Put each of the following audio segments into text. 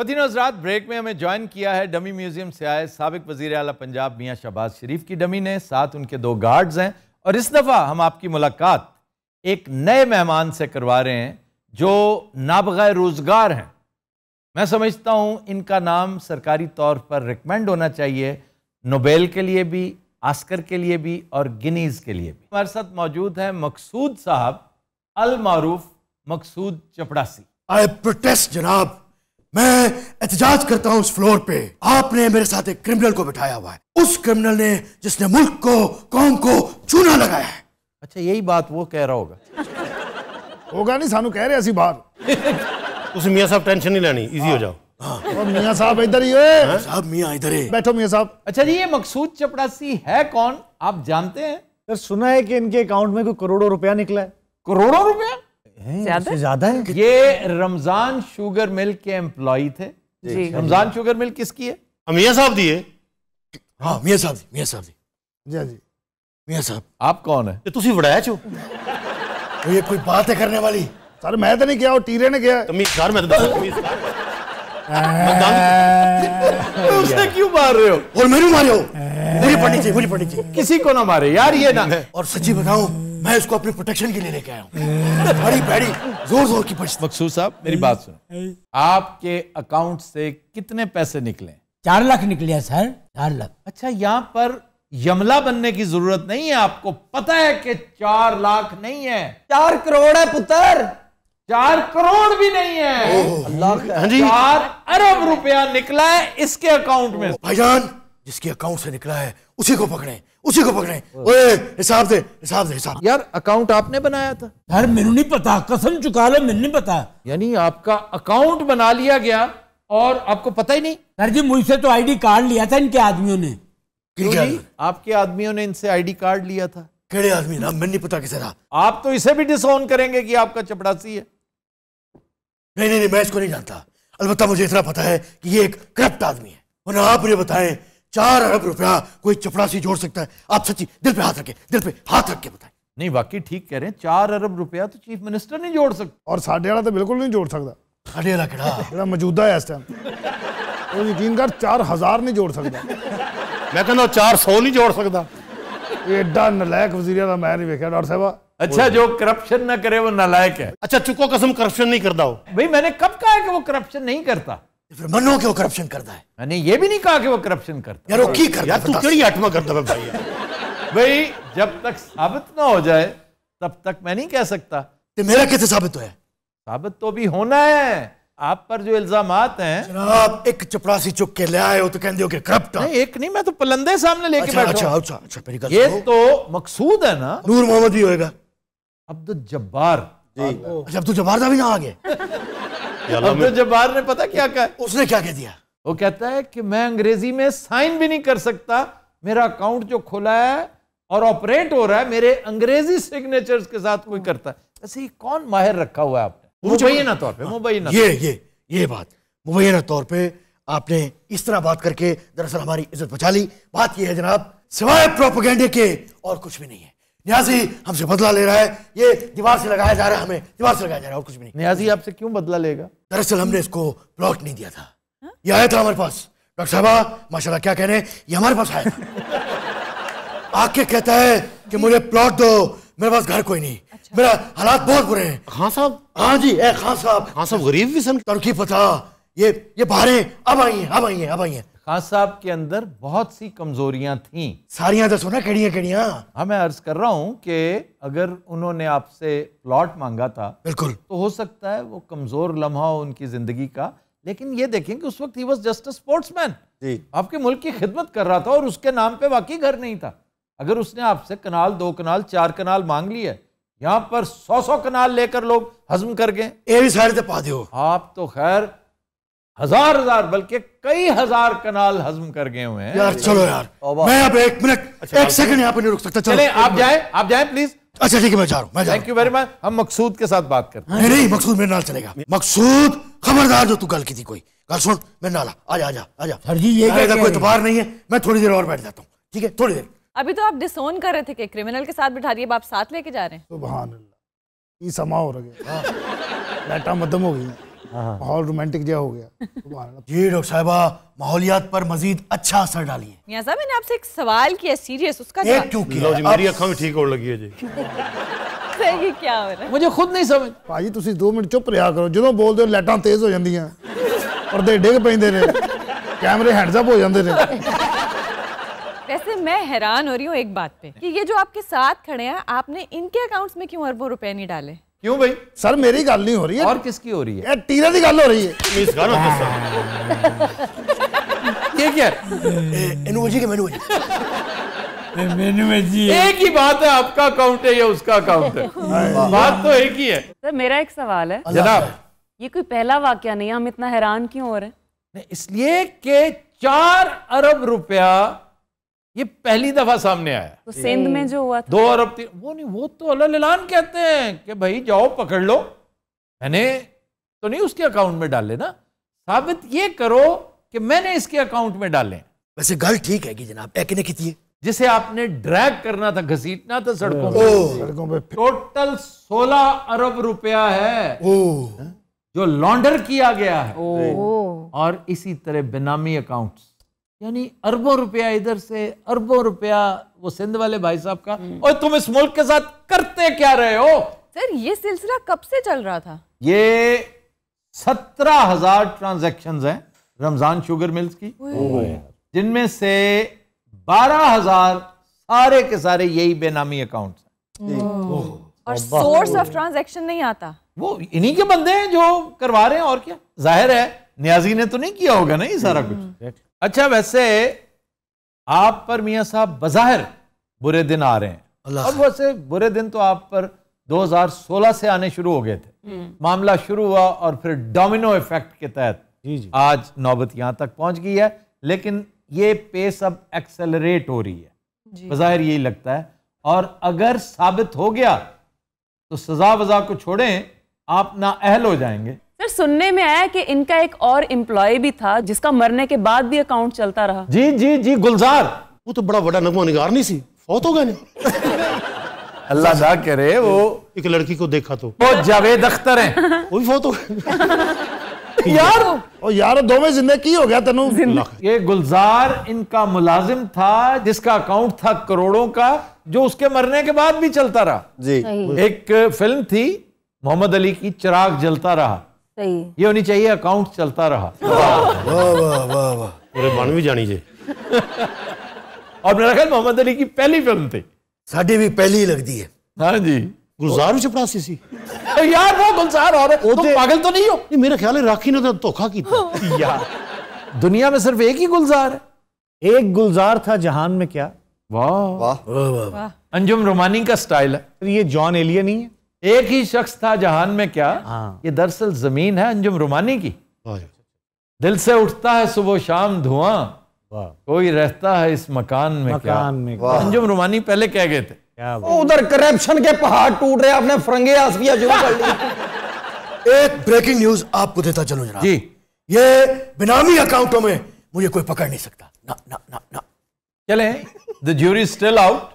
ख़वातीन हज़रात, ब्रेक में हमें ज्वाइन किया है डमी म्यूजियम से आए साबिक वज़ीर आला पंजाब मियाँ शहबाज शरीफ की डमी ने, साथ उनके 2 गार्ड्स हैं। और इस दफ़ा हम आपकी मुलाकात एक नए मेहमान से करवा रहे हैं जो नाबग़ैर रोज़गार हैं। मैं समझता हूँ इनका नाम सरकारी तौर पर रिकमेंड होना चाहिए, नोबेल के लिए भी, आस्कर के लिए भी और गिनीज़ के लिए भी। हमारे साथ मौजूद हैं मकसूद साहब, अल मारूफ मकसूद चपड़ासी। आई प्रोटेस्ट जनाब, मैं एहतजाज करता हूँ उस फ्लोर पे। आपने मेरे साथ एक क्रिमिनल को बिठाया हुआ है, उस क्रिमिनल ने जिसने मुल्क को, कौम को चूना लगाया है। अच्छा, यही बात वो कह रहा होगा नहीं, सानू कह रहे ऐसी बात। तुम मियाँ साहब टेंशन नहीं लेनी, इजी हो जाओ। और मियाँ साहब इधर ही है। साहब मियाँ इधर है, बैठो मियाँ साहब। अच्छा जी, ये मकसूद चपड़ासी है कौन, आप जानते हैं? सर सुना है कि इनके अकाउंट में कोई करोड़ों रुपया निकला है। करोड़ों रुपया? ज्यादा है। ये रमजान शुगर मिल के एम्प्लॉय थे। जी। रमजान शुगर मिल किसकी है? मियाँ साहब दिए। हाँ मियाँ साहब दी, मियाँ साहब दी। जी जी मियाँ साहब। आप कौन है? तुसी वड़ाया छो। तो ये कोई बात है करने वाली? सर मैं तो नहीं किया, वो टीरे ने किया। तमीज़दार मैं तो उसने क्यों मार रहे हो? और मैंने मारे हो? मुझे पढ़नी चाहिए, मुझे पढ़नी चाहिए। किसी को ना मारे यार, ये ना। और सच्ची बताऊं, मैं इसको अपनी प्रोटेक्शन के लिए लेके आया हूँ। बड़ी पैड़ी जोर जोर की पड़ी। मकसूद साहब मेरी बात सुनो, आपके अकाउंट से कितने पैसे निकले? 4 लाख निकले हैं सर, 4 लाख। अच्छा, यहाँ पर यमला बनने की जरूरत नहीं है, आपको पता है कि 4 लाख नहीं है, 4 करोड़ है पुत्र। 4 करोड़ भी नहीं है, हाँ जी, 4 अरब रुपया निकला है इसके अकाउंट में। भाईजान, जिसके अकाउंट से निकला है उसी को पकड़े, उसी को पकड़े। ओए हिसाब दे, हिसाब दे, हिसाब। यार अकाउंट आपने बनाया था? सर मैंने नहीं पता, कसम चुका लो, मैंने नहीं पता। यानी आपका अकाउंट बना लिया गया और आपको पता ही नहीं? सर जी मुझसे तो आईडी कार्ड लिया था इनके आदमियों ने। क्यों जी? आपके आदमियों ने इनसे आईडी कार्ड लिया था? केड़े आदमी ना, मैंने नहीं पता किसे था। आप तो इसे भी डिसओन करेंगे कि आपका चपड़ासी है। नहीं नहीं नहीं, मैं इसको नहीं जानता। अलबत्ता मुझे इतना पता है कि ये एक करप्ट आदमी है। वरना आप मुझे बताएं, 4 अरब रुपया कोई चपड़ासी जोड़ सकता है? आप सच्ची दिल पे हाथ रखे, दिल पे हाथ रख के बताएं। नहीं वाकई ठीक कह रहे हैं, 4 अरब रुपया तो चीफ मिनिस्टर नहीं जोड़ सकता। और साढ़े वाला तो बिल्कुल नहीं जोड़ सकता। साढ़े वाला केड़ा मौजूदा है इस टाइम, तो यकीन कर 4000 नहीं जोड़ सकता। मैं कहना 400 नहीं जोड़ सकता। एडा नलायक वज़ीर आला मैं नहीं देखा डॉक्टर साहब। अच्छा, जो करप्शन ना करे वो नालायक है। अच्छा, चुको कसम करप्शन नहीं करता हो। भाई मैंने कब कहा है कि वो करप्शन नहीं करता? फिर मनो कि वो करप्शन करता है। मैंने ये भी नहीं कहा कि वो करप्शन करता। यार वो की करता यार तू है? केड़ी आठवां करता है भाई? भाई जब तक साबित ना हो जाए तब तक मैं नहीं कह सकता। तो मेरा कैसे साबित हुआ है? साबित तो भी होना है। आप पर जो इल्जामात हैं। जनाब, एक चपड़ासी चुक के ले आए हो तो कहते हो कि करप्ट। नहीं, एक नहीं, मैं तो पलंदे सामने लेके अच्छा, बैठा हूं। अच्छा, अच्छा, मेरी गल ये सुनो। तो मकसूद है ना? नूर मोहम्मद भी होएगा। अब्दुल जब्बार। अच्छा, अब्दुल जब्बार का भी ना आ गया। अब्दुल जब्बार ने पता क्या कहा? उसने क्या कह दिया? वो कहता है कि मैं अंग्रेजी में साइन भी नहीं कर सकता, मेरा अकाउंट जो खुला है और ऑपरेट हो रहा है मेरे अंग्रेजी सिग्नेचर्स के साथ कोई करता है। ऐसे ही कौन माहिर रखा हुआ है आपने? मुबैना तौर पे, मुबैना। ये बात मुबैना तौर पे आपने इस तरह बात करके दरअसल हमारी इज्जत बचा ली। बात ये है जनाब, सिवाय प्रोपेगेंडे के और कुछ भी नहीं है। न्याजी हमसे बदला ले रहा है, ये दीवार से लगाया जा रहा है, हमें दीवार से लगाया जा रहा है, और कुछ भी नहीं। न्याजी आपसे क्यों बदला लेगा? दरअसल हमने इसको प्लॉट नहीं दिया था, ये आया था हमारे पास। डॉक्टर साहबा माशाल्लाह क्या कह रहे हैं, ये हमारे पास आया था। आके कहता है कि मुझे प्लॉट दो, मेरे पास घर कोई नहीं। अच्छा। मेरा हालात बहुत बुरे हैं। खान साहब? हाँ जी, ए खान साहब। खान साहब गरीब भी सन। तनकी पता, ये बाहरें अब आई हैं, अब आई हैं, अब आई हैं। खान साहब के अंदर बहुत सी कमजोरियां थीं। सारियां दसो ना, केड़ियां केड़ियां? हाँ, मैं अर्ज कर रहा हूं कि अगर उन्होंने आपसे प्लॉट मांगा था, बिल्कुल, तो हो सकता है वो कमजोर लम्हा हो उनकी जिंदगी का, लेकिन ये देखें कि उस वक्त he was just a sportsman, आपके मुल्क की खिदमत कर रहा था और उसके नाम पे वाकई घर नहीं था। अगर उसने आपसे कनाल, 2 कनाल, 4 कनाल मांग लिए, यहाँ पर 100 कनाल लेकर लोग हजम कर गए। ये भी सारे तो पा दो। आप तो खैर हजार बल्कि कई हजार कनाल हजम कर गए हुए हैं। यार चलो यार, मैं अब 1 मिनट, 1 सेकंड यहाँ पे नहीं रुक सकता। चले आप जाएं प्लीज। अच्छा ठीक है, मैं जा रहा हूँ। Thank you very much. हम मकसूद के साथ बात करते हैं। नहीं, मकसूद मेरे नाल चलेगा। मकसूद खबरदार, जो तू गल की थी कोई गल सुन मेरे नाल। आजा। सर जी ये क्या कोई इतबार नहीं है, मैं थोड़ी देर और बैठ जाता हूँ, ठीक है? थोड़ी देर। अभी तो आप डिसोन कर रहे थे कि क्रिमिनल के साथ बिठा दिए, अब आप साथ लेके जा रहे हैं। सुभान अल्लाह, ये समा हो रहा है, लाइटा मध्यम हो गई। माहौल रोमांटिक जहा हो गया। सुभान अल्लाह। जी डॉक्टर साहिबा, माहौलियात पर मजीद अच्छा असर डालिए। मियां साहब मैंने आपसे एक सवाल किया सीरियस, उसका एक जवाब क्यों किया? लो जी, मेरी अखा में ठीक होने लगी है जी। ये क्या हो रहा है? मुझे खुद नहीं समझ। ਭਾਜੀ ਤੁਸੀਂ 2 ਮਿੰਟ ਚੁੱਪ ਰਿਹਾ ਕਰੋ, ਜਦੋਂ ਬੋਲਦੇ ਹੋ ਲਾਈਟਾਂ ਤੇਜ਼ ਹੋ ਜਾਂਦੀਆਂ, ਪਰਦੇ ਡਿੱਗ ਪੈਂਦੇ ਨੇ, ਕੈਮਰੇ ਹੈਂਡਸ ਅਪ ਹੋ ਜਾਂਦੇ ਨੇ। वैसे मैं हैरान हो रही हूँ एक बात पे कि ये जो आपके साथ खड़े हैं, आपने इनके अकाउंट्स में क्यों अरबों रुपए नहीं डाले? क्यों भाई? सर मेरी गल नहीं हो रही है, और किसकी हो रही है? ये टीरे की गल हो रही है। प्लीज गाना ये क्या? इनू जी के मेनू जी। मेनू में जी एक ही बात है, आपका अकाउंट है या उसका अकाउंट है, बात तो एक ही है। सर मेरा एक सवाल है, जनाब, ये कोई पहला वाकया नहीं है, हम इतना हैरान क्यों हो रहे हैं? नहीं, इसलिए कि 4 अरब रुपया ये पहली दफा सामने आया। तो सिंध में जो हुआ था 2 अरब वो नहीं, वो तो अल्लाह ऐलान कहते हैं कि भाई जाओ पकड़ लो। मैंने तो नहीं उसके अकाउंट में डाले ना, साबित ये करो कि मैंने इसके अकाउंट में डाले। वैसे गल ठीक है कि जनाब, एक ने की जिसे आपने ड्रैग करना था, घसीटना था सड़कों पे, सड़कों पे टोटल 16 अरब रुपया है जो लॉन्डर किया गया है। और इसी तरह बेनामी अकाउंट्स, यानी अरबों रुपया इधर से, अरबों रुपया वो सिंध वाले भाई साहब का। और तुम इस मुल्क के साथ करते क्या रहे हो? सर ये सिलसिला कब से चल रहा था? ये 17,000 ट्रांजैक्शंस हैं रमजान शुगर मिल्स की, जिनमें से 12,000 सारे के सारे यही बेनामी अकाउंट्स हैं। और सोर्स ऑफ ट्रांजैक्शन नहीं आता? वो इन्हीं के बंदे हैं जो करवा रहे हैं, और क्या। जाहिर है नियाजी ने तो नहीं किया होगा ना ये सारा कुछ। अच्छा, वैसे आप पर मियां साहब बज़ाहिर बुरे दिन आ रहे हैं, और वैसे बुरे दिन तो आप पर 2016 से आने शुरू हो गए थे। मामला शुरू हुआ और फिर डोमिनो इफेक्ट के तहत आज नौबत यहां तक पहुंच गई है। लेकिन ये पेस अब एक्सेलरेट हो रही है, बज़ाहिर यही लगता है। और अगर साबित हो गया तो सजा वजा को छोड़ें, आप नाअहल हो जाएंगे। सर सुनने में आया कि इनका एक और एम्प्लॉय भी था जिसका मरने के बाद भी अकाउंट चलता रहा। जी जी जी, गुलजार। वो तो बड़ा बड़ा नगमा निगार नहीं सी, फौत हो गया नहीं। अल्लाह ना करे, वो एक लड़की को देखा तो वो जावेद अख्तर हैं, वो भी फौत हो गया। यार और यार दोवें जिंदगी हो गया तेनू। ये गुलजार इनका मुलाजिम था जिसका अकाउंट था करोड़ों का, जो उसके मरने के बाद भी चलता रहा। जी, एक फिल्म थी मोहम्मद अली की, चिराग जलता रहा। सही। ये होनी चाहिए अकाउंट चलता रहा। वाह वाह वाह वाह। पूरे बन भी जानी जे। और मेरा ख्याल मोहम्मद अली की पहली फिल्म थी। साड़ी भी पहली ही लगती है। हाँ जी। गुलजार भी चपरासी सी। यार वो गुलजार और तुम पागल तो नहीं हो? नहीं, मेरा ख्याल है राखी ने तो धोखा किया। यार दुनिया में सिर्फ एक ही गुलजार है। एक गुलजार था जहान में क्या। वाह वाह। अंजुम रोमानी का स्टाइल है। ये जॉन एलिया नहीं है? एक ही शख्स था जहान में क्या। ये दरअसल जमीन है अंजुम रोमानी की। दिल से उठता है सुबह शाम धुआं, कोई रहता है इस मकान में क्या। अंजुम रोमानी पहले कह गए थे। उधर करप्शन के पहाड़ टूट रहे, आपने फरंगे आसपिया जो कर ली। एक ब्रेकिंग न्यूज आपको देता चलूं जनाब जी। ये बेनामी अकाउंटों में मुझे कोई पकड़ नहीं सकता। ना ना ना ना। चले, द ज्यूरी स्टिल आउट।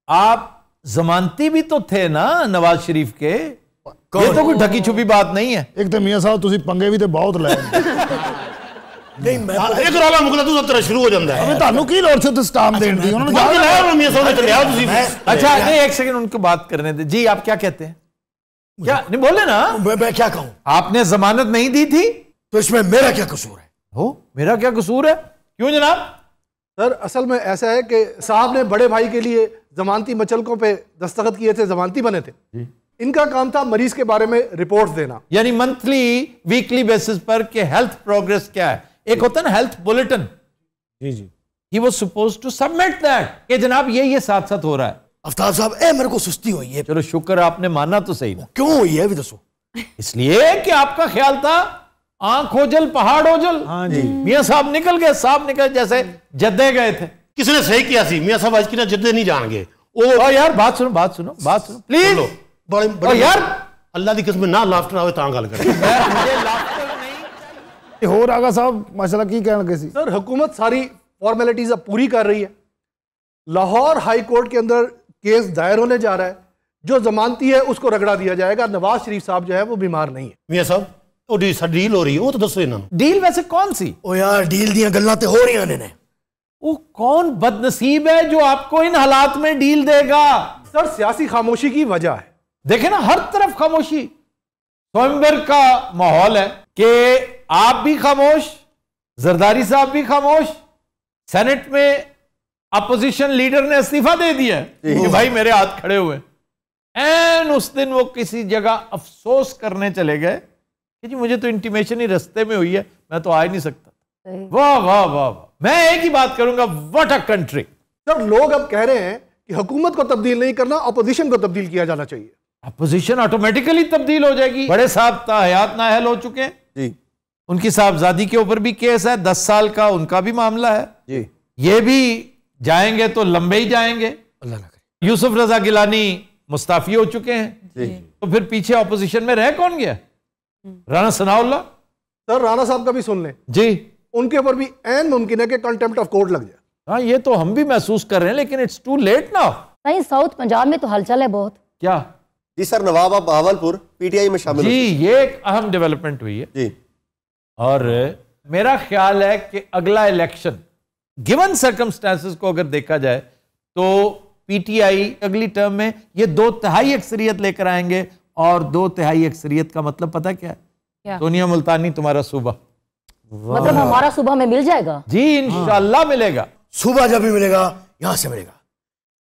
आप जमानती भी तो थे ना नवाज शरीफ के। ये तो कोई ढकी छुपी बात नहीं है। एक तो मियां साहब तुसी पंगे भी तो बहुत ले। नहीं मैं एक रौला मुकदा तू तेरा शुरू हो जाता है। अबे ਤੁਹਾਨੂੰ ਕੀ ਲੋੜ ਸੀ ਤੇ ਸਟਾਮ ਦੇਣ ਦੀ? ਉਹਨਾਂ ਨੂੰ बाकी लाया मियां साहब ने चलिया तुसी। अच्छा नहीं, एक सेकंड उनको बात करने दे। जी आप क्या कहते हैं? क्या नहीं बोले ना? मैं क्या कहूं? आपने जमानत नहीं दी थी तो इसमें मेरा क्या कसूर है? हो, मेरा क्या कसूर है? क्यों जनाब? सर असल में ऐसा है कि साहब ने बड़े भाई के लिए जमानती मचलकों पे दस्तखत किए थे, जमानती बने थे। इनका काम था मरीज के बारे में रिपोर्ट्स देना, यानी मंथली वीकली बेसिस पर कि हेल्थ प्रोग्रेस क्या है। एक होता है ना हेल्थ बुलेटिन। जी जी। He was supposed to submit that कि जनाब ये साथ साथ हो रहा है। अफ्ताब साहब मेरे को सुस्ती हुई है। चलो शुक्र आपने माना तो सही ना। क्यों हुई है भी दसो? इसलिए कि आपका ख्याल था आंख ओझल पहाड़ ओझल। हाँ जी। मियां साहब निकल गए, साहब निकल जैसे जद्दे गए थे। किसने सही किया सी? मियां साहब आज की ना जद्दे नहीं जाएंगे। ओ यार बात सुनो बात सुनो बात सुनो प्लीज। बड़े ओ बड़े यार अल्लाह की कसम ना लाफ्टर आवे तां गल कर। ਹੋਰ ਆਗਾ ਸਾਹਿਬ ਮਾਸ਼ਾਅੱਲਾ ਕੀ ਕਹਿਣ ਲੱਗੇ ਸੀ? सर हुकूमत सारी फॉर्मेलिटीज अब पूरी कर रही है। लाहौर हाई कोर्ट के अंदर केस दायर होने जा रहा है, जो जमानती है उसको रगड़ा दिया जाएगा। नवाज शरीफ साहब जो है वो बीमार नहीं है। मियां साहब ਉਹ ਡੀਲ ਹੋ ਰਹੀ ਹੈ, ਉਹ ਤਾਂ ਦੱਸੋ ਇਹਨਾਂ ਨੂੰ। डील वैसे कौन सी? ओ यार डील दियां गल्लां ते हो रही ने। वो कौन बदनसीब है जो आपको इन हालात में डील देगा? सर सियासी खामोशी की वजह है। देखे ना, हर तरफ खामोशी। स्वयंवर का माहौल है कि आप भी खामोश, जरदारी साहब भी खामोश, सेनेट में अपोजिशन लीडर ने इस्तीफा दे दिया कि भाई मेरे हाथ खड़े हुए। एन उस दिन वो किसी जगह अफसोस करने चले गए कि जी मुझे तो इंटीमेशन ही रास्ते में हुई है, मैं तो आ ही नहीं सकता। वाह वाह वाह वाह, मैं एक ही बात करूंगा, व्हाट अ कंट्री। सर लोग अब कह रहे हैं कि हुकूमत को तब्दील नहीं करना, अपोजिशन को तब्दील किया जाना चाहिए। अपोजिशन ऑटोमेटिकली तब्दील हो जाएगी। बड़े साहब ताहयात नाअहल हो चुके हैं जी, उनकी साहबजादी के ऊपर भी केस है, 10 साल का उनका भी मामला है जी। ये भी जाएंगे तो लंबे ही जाएंगे। अल्लाह ना करे। यूसुफ रजा गिलानी मुस्ताफी हो चुके हैं, तो फिर पीछे ऑपोजिशन में रह कौन गया? राणा सनाउल्लाह। सर राणा साहब का भी सुन लें, जी, उनके ऊपर भी ऐन मुमकिन है कि कंटेम्प्ट ऑफ कोर्ट लग जाए। हाँ ये तो हम भी महसूस कर रहे हैं, लेकिन इट्स टू लेट नाउ। नहीं, साउथ पंजाब में तो हलचल है बहुत। क्या? जी सर, नवाब अब भावलपुर पीटीआई में शामिल जी, ये एक अहम डेवलपमेंट हुई है जी। और मेरा ख्याल है कि अगला इलेक्शन गिवन सर्कमस्टेंसेस को अगर देखा जाए तो पीटीआई अगली टर्म में ये 2/3 अक्सरियत लेकर आएंगे। और 2/3 अक्सरियत का मतलब पता क्या है? क्या? सोनिया मुल्तानी तुम्हारा सूबा। मतलब हमारा सुबह में मिल जाएगा? जी इंशाल्लाह मिलेगा। सुबह जब भी मिलेगा यहां से मिलेगा।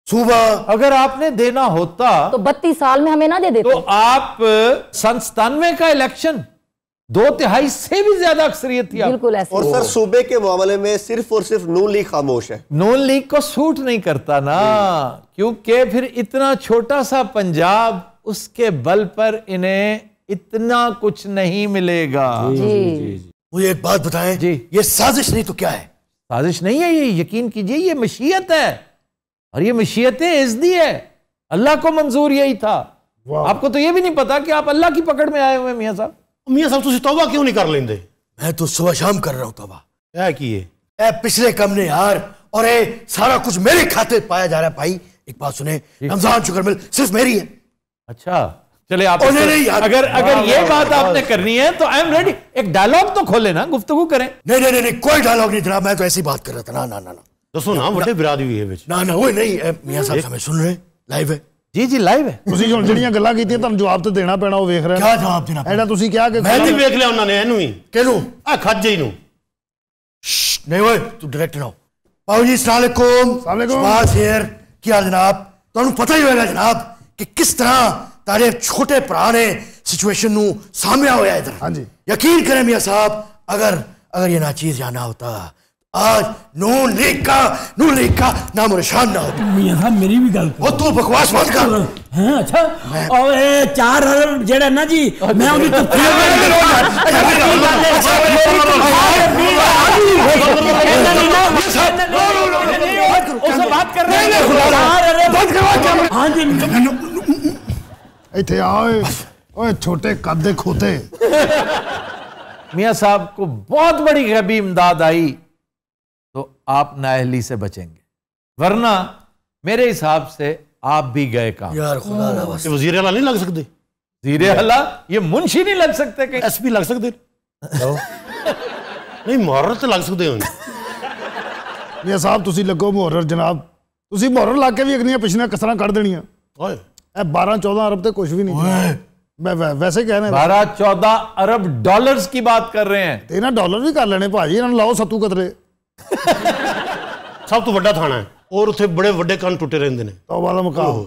सुबह अगर आपने देना होता तो 32 साल में हमें ना दे देते? तो आप 97 का इलेक्शन 2/3 से भी ज्यादा अक्सरियत थी आप। बिल्कुल ऐसे। और सर सूबे के मामले में सिर्फ और सिर्फ नून लीग खामोश है। नून लीग को सूट नहीं करता ना, क्योंकि फिर इतना छोटा सा पंजाब, उसके बल पर इन्हें इतना कुछ नहीं मिलेगा। जी। मुझे एक बात बताएं जी। ये साजिश नहीं तो क्या है? साजिश नहीं है ये, यकीन कीजिए ये मशीयत है, और ये मशीयत इज़्दी है। अल्लाह को मंजूर यही था। आपको तो ये भी नहीं पता कि आप अल्लाह की पकड़ में आए हुए मियां साहब। मियां साहब तुसी तौबा क्यों नहीं कर लेंदे? मैं तो सुबह शाम कर रहा हूं तौबा। क्या की है? ए पिछले कम ने यार, और ये सारा कुछ मेरे खाते पाया जा रहा है भाई। एक बात सुने, रमजान शुक्र मिल सिर्फ मेरी है। अच्छा चले आप नहीं यार। अगर ये बात आपने करनी है तो आई एम रेडी। एक डायलॉग तो खोले ना, गुफ्तगू करें। नहीं कोई डायलॉग नहीं जनाब, मैं तो ऐसी बात कर रहा था। ना ना ना ना दसो ना, बड़े बिरादरी हुई है विच। ना ना वो नहीं मियां साहब हमें सुन रहे, लाइव है। जी जी लाइव है। ਤੁਸੀਂ ਹੁਣ ਜਿਹੜੀਆਂ ਗੱਲਾਂ ਕੀਤੀਆਂ ਤੁਹਾਨੂੰ ਜਵਾਬ ਤਾਂ ਦੇਣਾ ਪੈਣਾ, ਉਹ ਵੇਖ ਰਹੇ क्या जवाब देना? ਐਡਾ ਤੁਸੀਂ ਕਿਹਾ ਕਿ मैं नहीं वेख लिया उन्होंने एनू ही कहलू आ खज्जे नू। नहीं वो तू डायरेक्टर ना हो। बाबू जी अस्सलाम वालेकुम। शहबाज हियर, क्या जनाब? ਤੁਹਾਨੂੰ पता ही होगा जनाब कि किस तरह तारे छोटे भरा ने सिचुएशन नू सामया होया इधर। हाँ जी। यकीन करें मियां साहब, अगर ये नाचीज यहाँ ना होता, आज नून लीग का नामो निशान ना होता। मियां साहब मेरी भी गल वो तू बकवास मत कर। हैं? अच्छा और 4 अरब जेड़ा ना जी, मैं उन्हें तो उससे बात कर रहे हैं। हाँ जी ਇੱਥੇ ਆ ਓਏ, ਓਏ ਛੋਟੇ ਕੱਦ ਦੇ ਖੋਤੇ। मियां साहब को बहुत बड़ी गैबी इमदाद आई तो आप नाअहली से बचेंगे, वरना मेरे हिसाब से आप भी गए काम। यार खुदा ना बस। वजीर आला नहीं लग सकते? वजीर आला ये मुंशी नहीं लग सकते कहीं? एसपी लग सकते? नहीं मुहर्रर तो लग सकते होंगे। ਇਹ ਸਾਹਿਬ ਤੁਸੀਂ ਲੱਗੋ ਮੁਹਰਰ ਜਨਾਬ, ਤੁਸੀਂ ਮੁਹਰਰ ਲਾ ਕੇ ਵੀ ਅਗਲੀਆਂ ਪਿਛਲੀਆਂ ਕਸਰਾਂ ਕੱਢ ਦੇਣੀਆਂ। ओए ਇਹ 12-14 ਅਰਬ ਤੇ ਕੁਝ ਵੀ ਨਹੀਂ। मैं वैसे कह रहे हैं 12-14 अरब डॉलर्स की बात कर रहे हैं। ਤੇ ਇਹਨਾਂ ਡਾਲਰ ਵੀ ਕਰ ਲੈਣੇ ਭਾਜੀ, ਇਹਨਾਂ ਨੂੰ ਲਾਓ ਸੱਤੂ ਕਤਰੇ। सब तो ਵੱਡਾ ਥਾਣਾ है और ਉੱਥੇ ਬੜੇ ਵੱਡੇ ਕੰਨ ਟੁੱਟੇ ਰਹਿੰਦੇ ਨੇ। ਤੌਬਾ ਦਾ ਮੁਕਾਮ।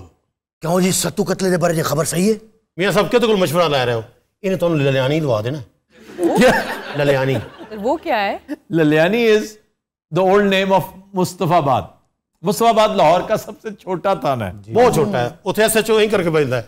क्यों जी सत्तू कतले दे बारे खबर सही है? मियां साहब किहदे कोल मशवरा लै रहे हो? इन्हें तो ललियानी लवा देना। ललियानी वो क्या है? Laliani is the old name of Mustafabad. Mustafabad Lahore का सबसे छोटा थाना है। बहुत छोटा है, उत्थे एसएचओ यही करके भेजता है।